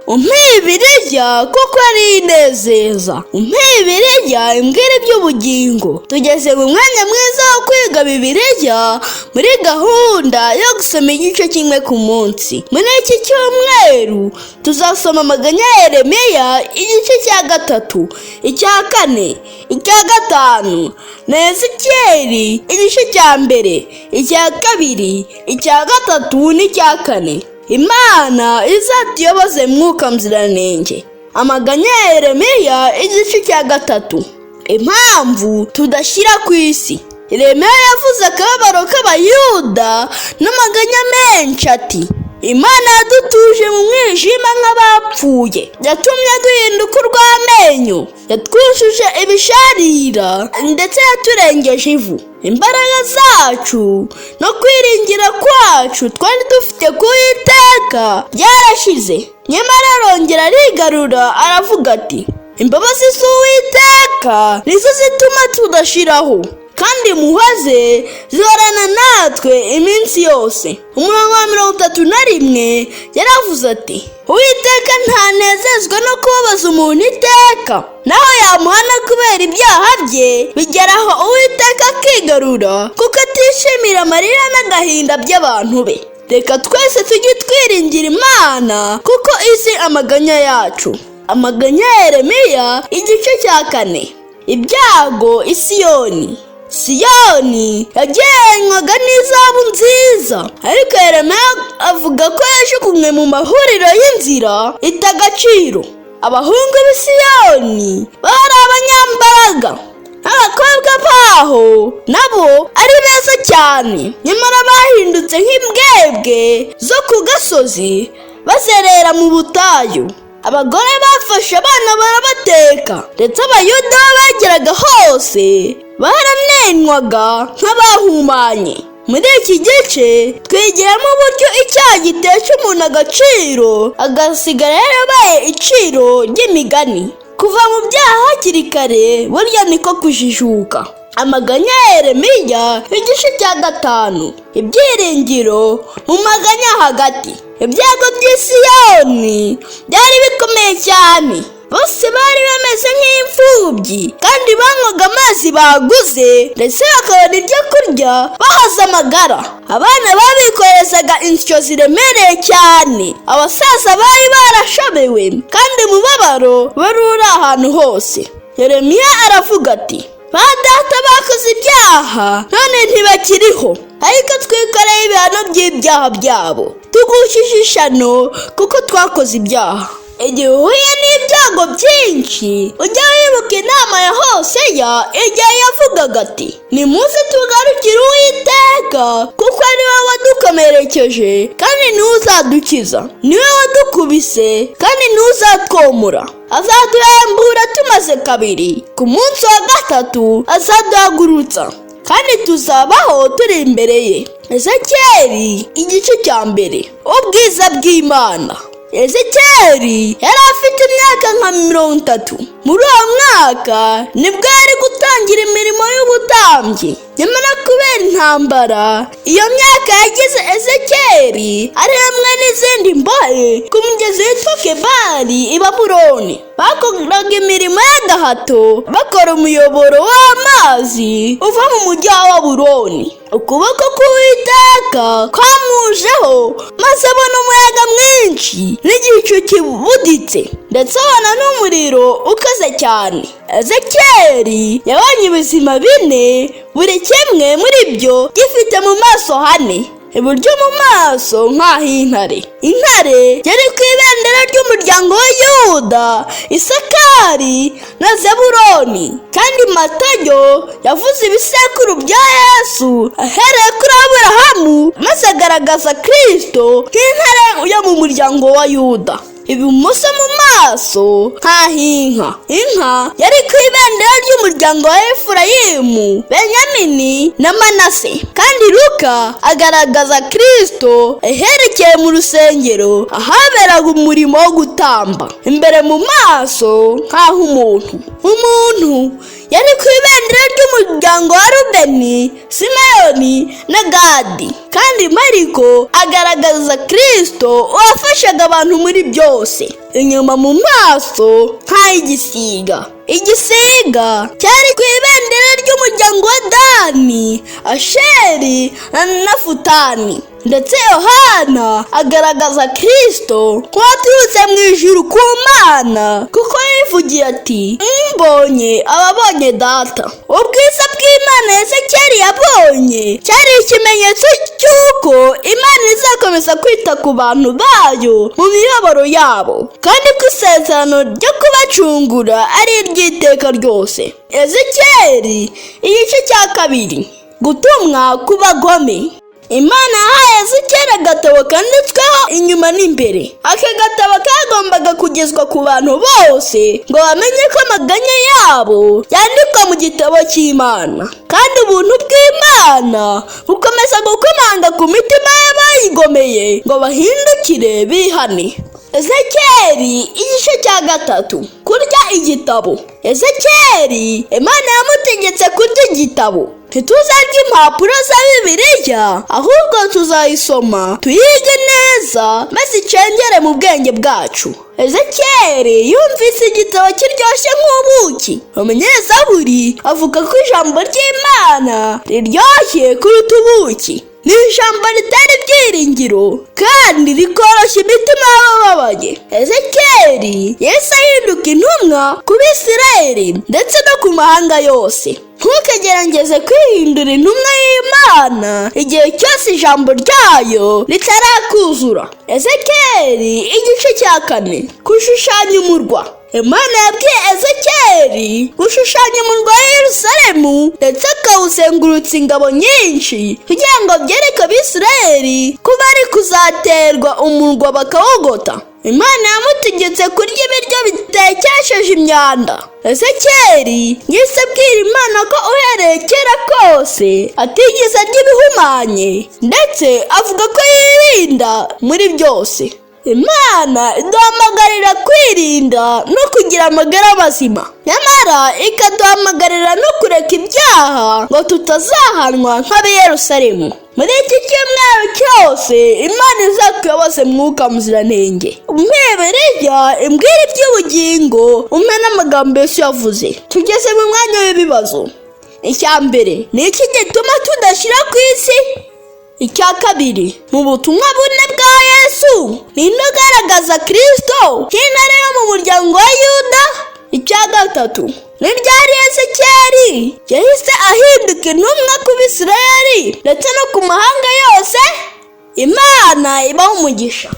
umpe Bibiliya kuko ari inezeza, umpe Bibiliya imbwira iby'ubugingo. Tugeze mu mwanya mwiza wo kwiga Bibiliya muri gahunda yo gusoma igice kimwe ku munsi. Muri iki cyumweru tuzasoma amaganya ya Yeremiya igice cya 3, icya 4, icya 5 na Ezekiyeli igice cya 1, icya 2, icya 3 n'icya 4. Imana izatuyoboze mwuka muziranenge. Amaganya ya Yeremiya igice cya 3. Impamvu tudashyira ku isi. Yeremiya yavuze akababaro k'Abayuda n'amaganya menshi ati, Imana yadutuje mu mwijima nk'abapfuye, yatumye duhinduka urw'amenyo, yatwujuje ibisharira ndetse yaturengeje ivu. Imbaraga zacu no kwiringira kwacu twari dufite ku Uwiteka byarashize. Nyamara arongera arigarura aravuga ati, imbabazi z'Uwiteka nizo zituma tudashiraho, kandi impuhwe ze zihorana natwe iminsi yose. Umurongo wa 31 yaravuze ati, Uwiteka ntanezezwa no kubabaza umuntu iteka, naho yamuhana kubera ibyaha bye bigeraho Uwiteka akigarura, kuko atishimira amarira n'agahinda by'abantu be. Reka twese tujye twiringira Imana kuko izi amaganya yacu. Amaganya ya Yeremiya igice cya 4. Ibyago i Siyoni. Siyoni yagereranywaga n'izahabu nziza, ariko Yeremiya avuga ko yajugunywe mu mahuriro y'inzira ita agaciro. Abahungu b'i Siyoni bari abanyambaraga, n'abakobwa baho nabo ari beza cyane, nyamara bahindutse nk'imbwebwe zo ku gasozi bazerera mu butayu. Abagore bafashe abana barabateka, ndetse Abayuda bageraga hose baranenwaga nk'abahumanye. Muri iki gice twigiramo uburyo icyaha gitesha umuntu agaciro, agasigara yarabaye iciro ry'imigani. Kuva mu byaha hakiri kare burya niko kujijuka. Amaganya ya Yeremiya igice cya 5. Ibyiringiro mu maganya hagati. Ibyago by'i Siyoni byari bikomeye cyane. Bose bari bameze nk'imfubyi, kandi banywaga amazi baguze, ndetse bakabona ibyo kurya bahaze amagara. Abana babikorezaga insyo ziremereye cyane. Abasaza bari barashobewe, kandi umubabaro wari uri ahantu hose. Yeremiya aravuga ati, ba data bakoze ibyaha none ntibakiriho, ariko twikoreye ibihano by'ibyaha byabo, tugushije ishano kuko twakoze ibyaha. Igihe uhuye n'ibyago byinshi ujya wibuka inama ya Hoseya igihe yavugaga ati, nimuze tugarukire Uwiteka kuko ari we wadukomerekeje kandi niwe uzadukiza, niwe wadukubise kandi niwe uzatwomora. Azaduhembura tumaze kabiri, ku munsi wa 3 azaduhagurutsa, kandi tuzabaho turi imbere ye. Ezekiyeli igice cya 1. Ubwiza bw'Imana. Ezekiyeli yari afite imyaka nka 30. Muri uwo mwaka nibwo yari gutangira imirimo y'ubutambyi, nyamara kubera intambara iyo myaka yagize Ezekiyeli ari hamwe n'izindi mbohe ku mugezi witwa Kebari i Babuloni. Bakoraga imirimo y'agahato, bakora umuyoboro w'amazi uva mu mujyi wa Babuloni. Ukuboko k'Uwiteka kwamujeho, maze abona umuyaga mwinshi n'igicu kibuditse, ndetse abona n'umuriro ukaze cyane. Ezekiyeli yabonye ibizima 4, buri kimwe muri byo gifite mu maso 4, iburyo mu maso nk'ah'intare. Intare yari ku ibendera ry'umuryango wa Yuda, Isakari na Zebuloni. Kandi Matayo yavuze ibisekuru bya Yesu ahereye kuri Aburahamu, maze agaragaza Kristo nk'intare yo mu muryango wa Yuda. Ibumoso mu maso nk'ah'inka. Inka yari ku ibendera ry'umuryango wa Efurayimu, Benyamini na Manase. Kandi Luka agaragaza Kristo aherekeye mu rusengero ahaberaga umurimo wo gutamba, imbere mu maso nk'ah'umuntu. Umuntu yari ku ibendera ry'umuryango wa Rubeni, Simeyoni na Gadi. Kandi Mariko agaragaza Kristo wafashaga abantu muri byose. yose, inyuma mu maso nk'ay'igisiga. Igisiga cyari ku ibendera ry'umuryango wa Dani, Asheri na Nafutali. Ndetse Yohana agaragaza Kristo nk'uwaturutse mu ijuru ku Mana, kuko yivugiye ati, mbonye ababonye Data. Ubwiza bw'Imana Ezekiyeli yabonye cyari ikimenyetso cy'uko Imana izakomeza kwita ku bantu bayo mu mibabaro yabo, kandi ko isezerano ryo kubacungura ari iry'iteka ryose. Ezekiyeli igice cya 2. Gutumwa ku bagome. Imana yahaye Ezekiyeli agatabo kanditsweho inyuma n'imbere. Aka gatabo kagombaga kugezwa ku bantu bose ngo bamenye ko amaganya yabo yandikwa mu gitabo cy'Imana, kandi ubuntu bw'Imana bukomeza gukomanga ku mitima y'abayigomeye ngo bahindukire bihane. Ezekiyeli igice cya 3. Kurya igitabo. Ezekiyeli Imana yamutegetse kurya igitabo. Ntituzarya impapuro za Bibiliya, ahubwo tuzayisoma tuyige neza maze icengere mu bwenge bwacu. Ezekiyeli yumvise igitabo kiryoshye nk'ubuki. Umunyezaburi avuga ko ijambo ry'Imana riryoshye kuruta ubuki. Ni ijambo ritari ibyiringiro kandi rikoroshya imitima y'abababaye. Ezekiyeli yahise ahinduka intumwa ku Bisirayeli ndetse no ku mahanga yose. Ntukagerageze kwihindura intumwa y'Imana igihe cyose ijambo ryayo ritarakuzura. Ezekiyeli igice cya 4. Gushushanya umurwa. Imana yabwiye Ezekiyeli gushushanya umurwa wa Yerusalemu ndetse akawuzengurutsa ingabo nyinshi kugira ngo byereke Abisirayeli ko bari kuzaterwa umurwa bakawugota. Imana yamutegetse kurya ibiryo bitekesheje imyanda. Ezekiyeli yahise abwira Imana ko uhereye kera kose atigeze arya ibihumanye, ndetse avuga ko yirinda muri byose. Imana iduhamagarira kwirinda no kugira amagara mazima, nyamara ikaduhamagarira no kureka ibyaha ngo tutazahanwa nk'ab'i Yerusalemu. Muri iki cyumweru cyose Imana izakuyoboze Mwuka Muziranenge. Bibiliya imbwira iby'ubugingo, umpe n'amagambo Yesu yavuze. Tugeze mu mwanya w'ibibazo. Icya mbere, ni iki gituma tudashyira ku isi? Icya kabiri, mu butumwa bune bwa Yesu ninde ugaragaza Kristo nk'intare yo mu muryango wa Yuda? Icya gatatu, ni ryari Ezekiyeli yahise ahinduka intumwa ku Bisirayeli ndetse no ku mahanga yose? Imana ibahe umugisha.